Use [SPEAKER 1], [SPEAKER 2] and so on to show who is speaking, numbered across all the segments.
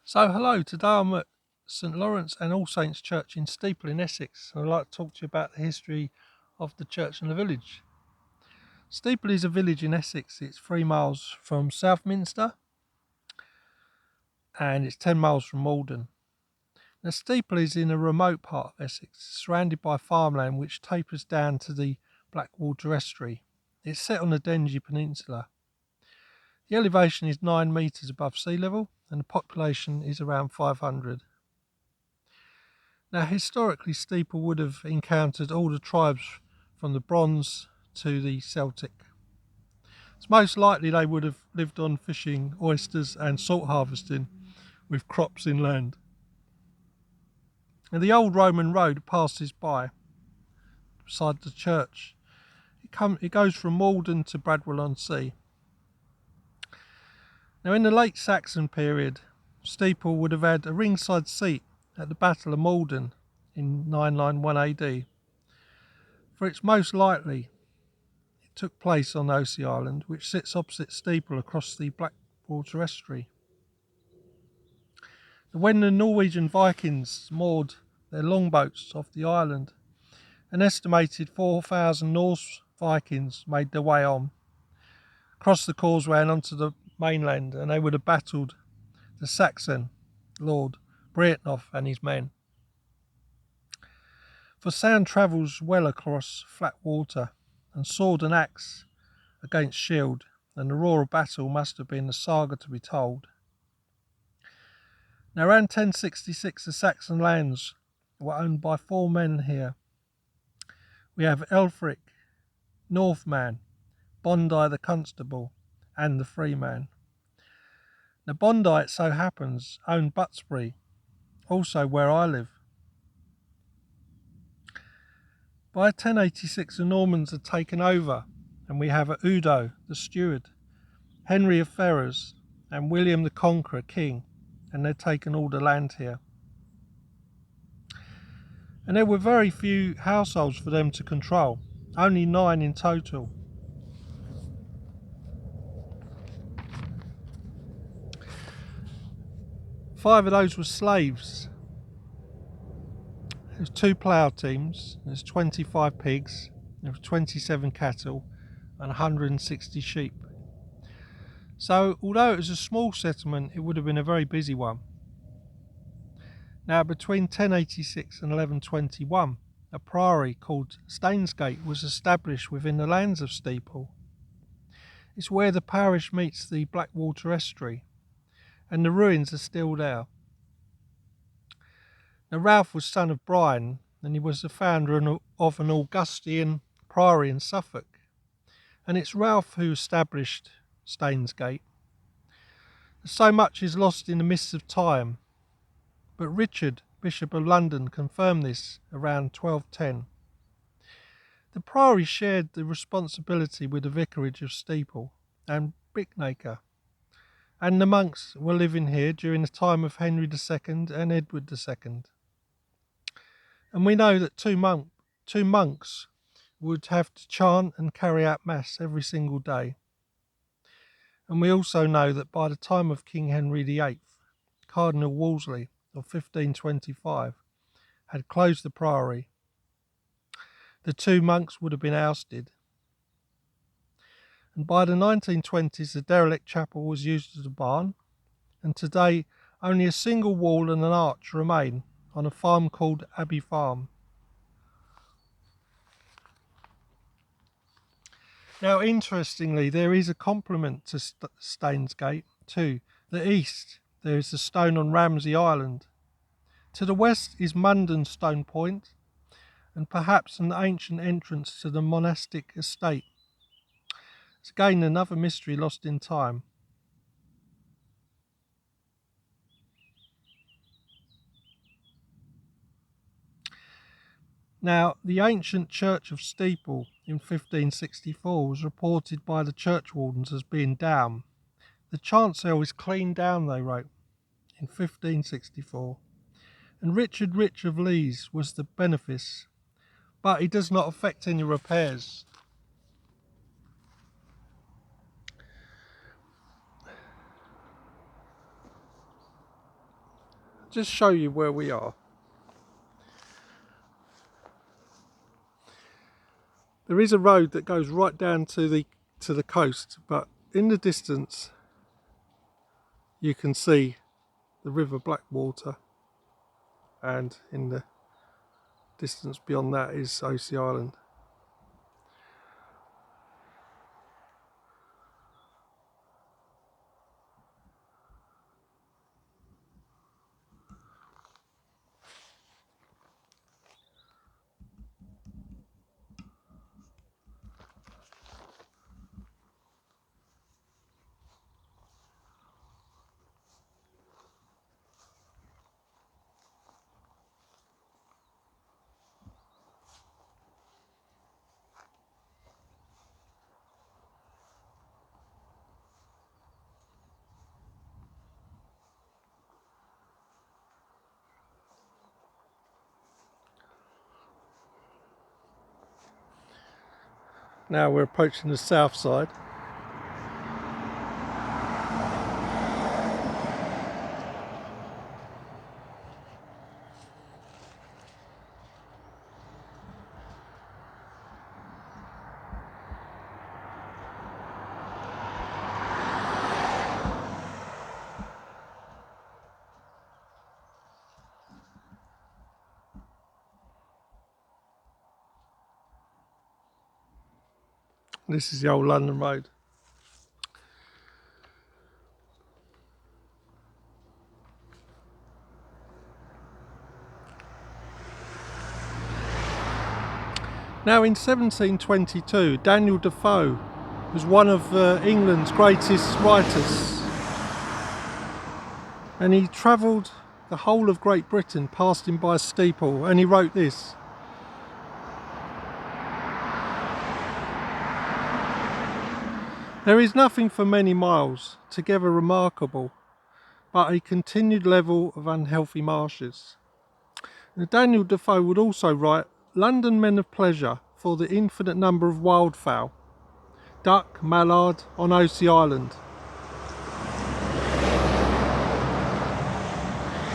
[SPEAKER 1] So hello, today I'm at St Lawrence and All Saints Church in Steeple in Essex. I'd like to talk to you about the history of the church and the village. Steeple is a village in Essex. It's 3 miles from Southminster and it's 10 miles from Malden. Now Steeple is in a remote part of Essex, surrounded by farmland which tapers down to the Blackwater estuary. It's set on the Dengie Peninsula. The elevation is 9 metres above sea level and the population is around 500. Now, historically, Steeple would have encountered all the tribes from the Bronze to the Celtic. It's most likely they would have lived on fishing, oysters and salt harvesting with crops inland. And the old Roman road passes by beside the church. It goes from Malden to Bradwell-on-Sea. Now, in the late Saxon period, Steeple would have had a ringside seat at the Battle of Malden in 991 AD. For it's most likely it took place on Osey Island, which sits opposite Steeple across the Blackwater estuary. When the Norwegian Vikings moored their longboats off the island, an estimated 4,000 Norse Vikings made their way on, crossed the causeway and onto the mainland, and they would have battled the Saxon Lord Breatnoff and his men. For sound travels well across flat water, and sword and axe against shield, and the roar of battle must have been a saga to be told. Now, around 1066, the Saxon lands were owned by 4 men here. We have Elfric, Northman, Bondi the Constable, and the Freeman. Now, Bondi, it so happens, owned Butsbury, also where I live. By 1086, the Normans had taken over, and we have Udo the Steward, Henry of Ferrers, and William the Conqueror king, and they'd taken all the land here. And there were very few households for them to control, only 9 in total. Five of those were slaves. There's 2 plough teams, there's 25 pigs, there's 27 cattle, and 160 sheep. So, although it was a small settlement, it would have been a very busy one. Now, between 1086 and 1121, a priory called Stainsgate was established within the lands of Steeple. It's where the parish meets the Blackwater estuary, and the ruins are still there. Now, Ralph was son of Brian, and he was the founder of an Augustinian priory in Suffolk. And it's Ralph who established Stainsgate. So much is lost in the mists of time, but Richard, Bishop of London, confirmed this around 1210. The priory shared the responsibility with the vicarage of Steeple and Bicknaker, and the monks were living here during the time of Henry II and Edward II. And we know that two monks would have to chant and carry out mass every single day. And we also know that by the time of King Henry VIII, Cardinal Wolsey of 1525 had closed the priory. The 2 monks would have been ousted. And by the 1920s, the derelict chapel was used as a barn, and today only a single wall and an arch remain on a farm called Abbey Farm. Now, interestingly, there is a complement to Stainsgate. To the east, there is the stone on Ramsey Island. To the west is Munden Stone Point, and perhaps an ancient entrance to the monastic estate. It's again another mystery lost in time. Now, the ancient church of Steeple in 1564 was reported by the church wardens as being down. The chancel is clean down, they wrote, in 1564. And Richard Rich of Lees was the benefice, but he does not affect any repairs. just show you where we are. There is a road that goes right down to the coast, but in the distance you can see the River Blackwater, and in the distance beyond that is Osey Island. Now we're approaching the south side. This is the old London Road. Now in 1722, Daniel Defoe was one of England's greatest writers, and he travelled the whole of Great Britain, passing by Steeple, and he wrote this: "There is nothing for many miles together remarkable, but a continued level of unhealthy marshes." And Daniel Defoe would also write, "London men of pleasure, for the infinite number of wildfowl, duck, mallard on Osey Island,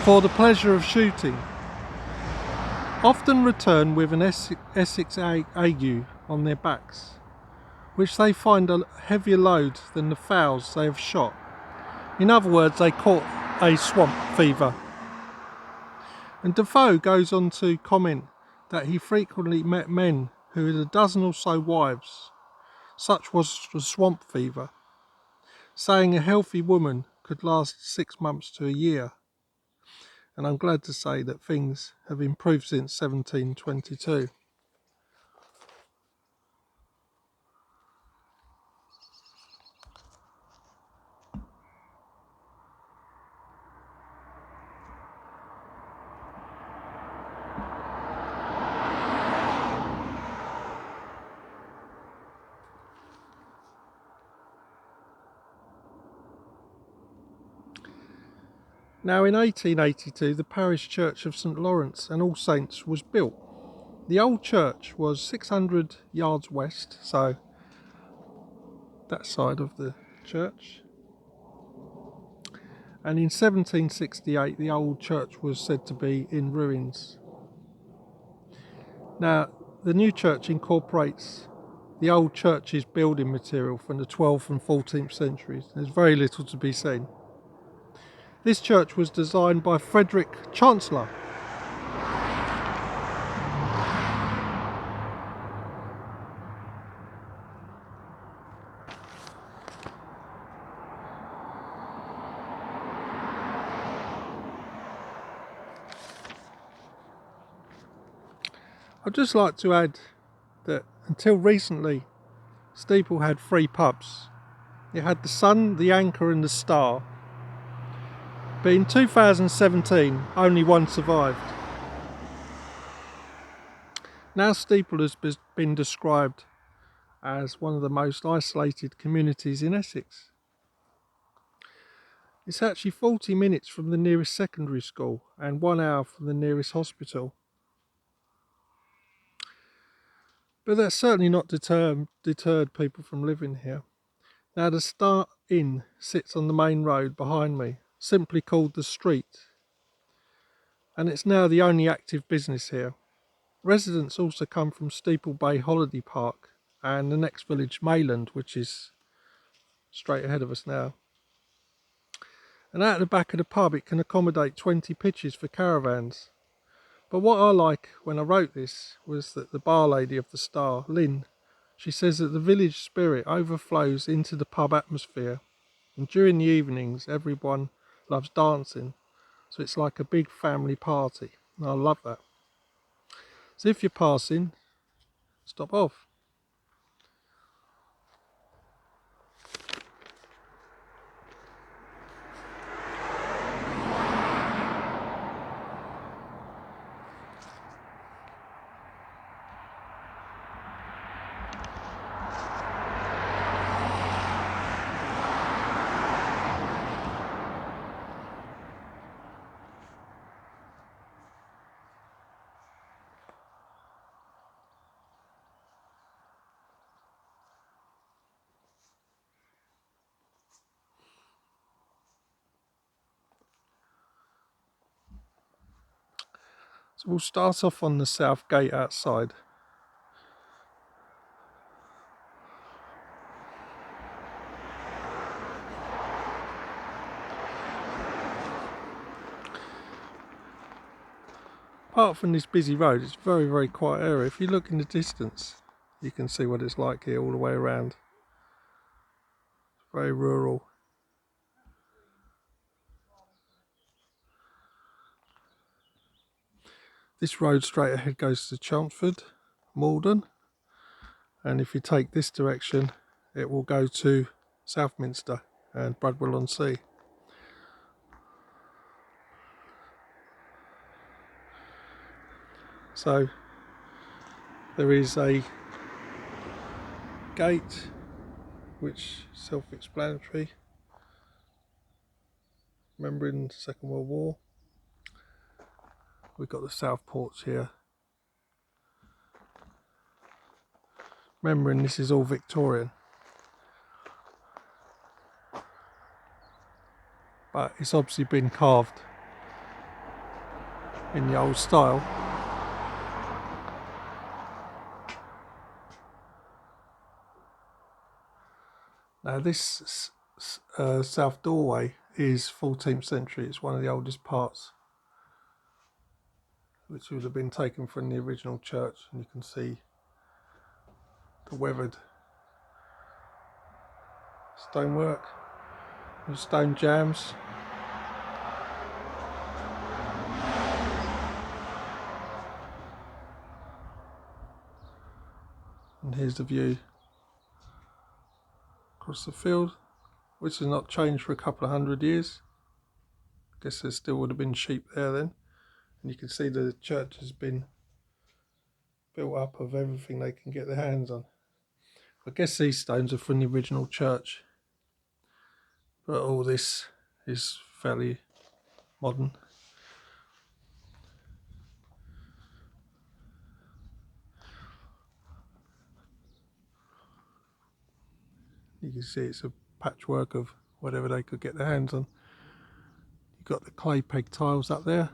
[SPEAKER 1] for the pleasure of shooting, often return with an Essex ague on their backs, which they find a heavier load than the fowls they have shot." In other words, they caught a swamp fever. And Defoe goes on to comment that he frequently met men who had a dozen or so wives. Such was the swamp fever, saying a healthy woman could last 6 months to a year. And I'm glad to say that things have improved since 1722. Now in 1882, the parish church of St Lawrence and All Saints was built. The old church was 600 yards west, so that side of the church. And in 1768, the old church was said to be in ruins. Now, the new church incorporates the old church's building material from the 12th and 14th centuries. There's very little to be seen. This church was designed by Frederick Chancellor. I'd just like to add that until recently, Steeple had 3 pubs. It had the Sun, the Anchor and the Star. But in 2017, only one survived. Now Steeple has been described as one of the most isolated communities in Essex. It's actually 40 minutes from the nearest secondary school and 1 hour from the nearest hospital. But that's certainly not deterred people from living here. Now the Star Inn sits on the main road behind me, simply called The Street. and it's now the only active business here. Residents also come from Steeple Bay Holiday Park and the next village, Mayland, which is straight ahead of us now. And out the back of the pub it can accommodate 20 pitches for caravans. But what I like when I wrote this was that the bar lady of the Star, Lynn, she says that the village spirit overflows into the pub atmosphere, and during the evenings everyone loves dancing, so it's like a big family party, and I love that. So if you're passing, stop off. So we'll start off on the south gate outside. Apart from this busy road, it's a very, very quiet area. If you look in the distance, you can see what it's like here all the way around. Very rural. This road straight ahead goes to Chelmsford, Malden, and if you take this direction it will go to Southminster and Bradwell-on-Sea. So there is a gate which is self-explanatory, remembering the Second World War. We've got the south porch here, remembering this is all Victorian, but it's obviously been carved in the old style. Now this south doorway is 14th century. It's one of the oldest parts, which would have been taken from the original church, and you can see the weathered stonework and stone jambs. And here's the view across the field, which has not changed for a couple of 100 years. I guess there still would have been sheep there then. And you can see the church has been built up of everything they can get their hands on. I guess these stones are from the original church, but all this is fairly modern. You can see it's a patchwork of whatever they could get their hands on. You've got the clay peg tiles up there.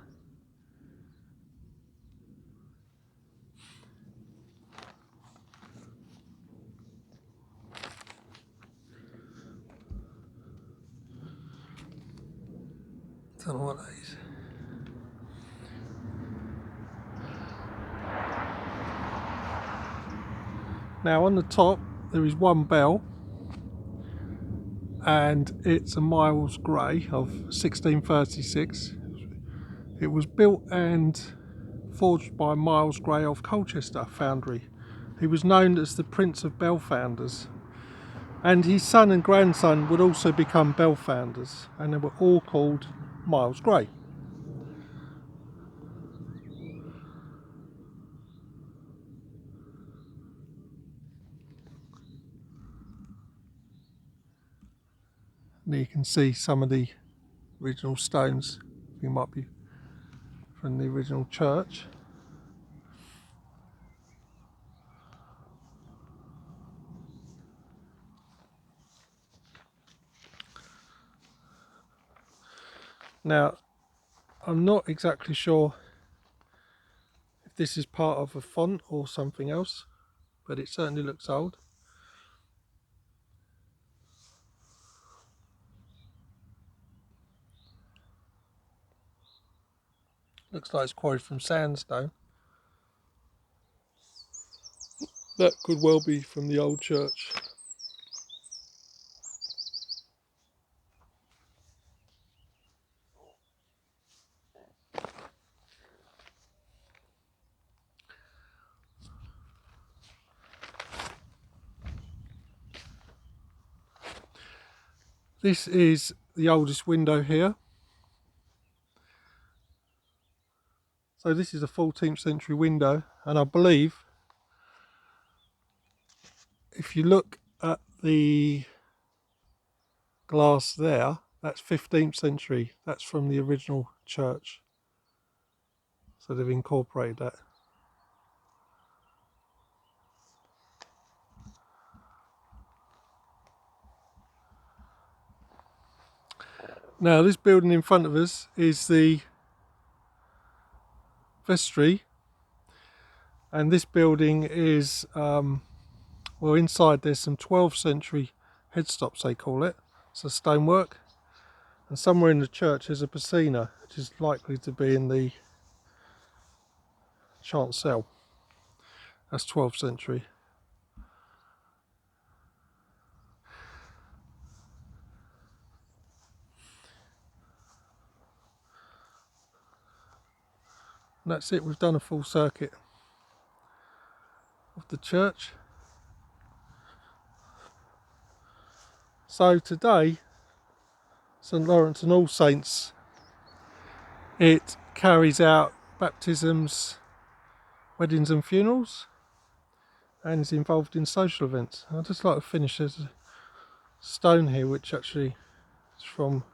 [SPEAKER 1] Don't know what that is. Now on the top there is one bell, and it's a Miles Grey of 1636. It was built and forged by Miles Grey of Colchester Foundry. He was known as the Prince of Bell Founders, and his son and grandson would also become bell founders, and they were all called Miles Grey. And you can see some of the original stones. They might be from the original church. Now, I'm not exactly sure if this is part of a font or something else, but it certainly looks old. Looks like it's quarried from sandstone. That could well be from the old church. This is the oldest window here. So this is a 14th century window, and I believe if you look at the glass there, that's 15th century. That's from the original church. So they've incorporated that. Now this building in front of us is the vestry, and this building is, well, inside there's some 12th century headstops, they call it. So stonework, and somewhere in the church there's a piscina, which is likely to be in the chancel. That's 12th century. And that's it, we've done a full circuit of the church. So today, St Lawrence and All Saints, it carries out baptisms, weddings and funerals, and is involved in social events. I'd just like to finish, there's a stone here which actually is from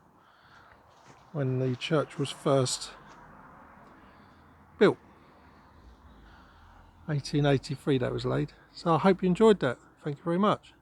[SPEAKER 1] when the church was first built. 1883 that was laid. So I hope you enjoyed that. Thank you very much.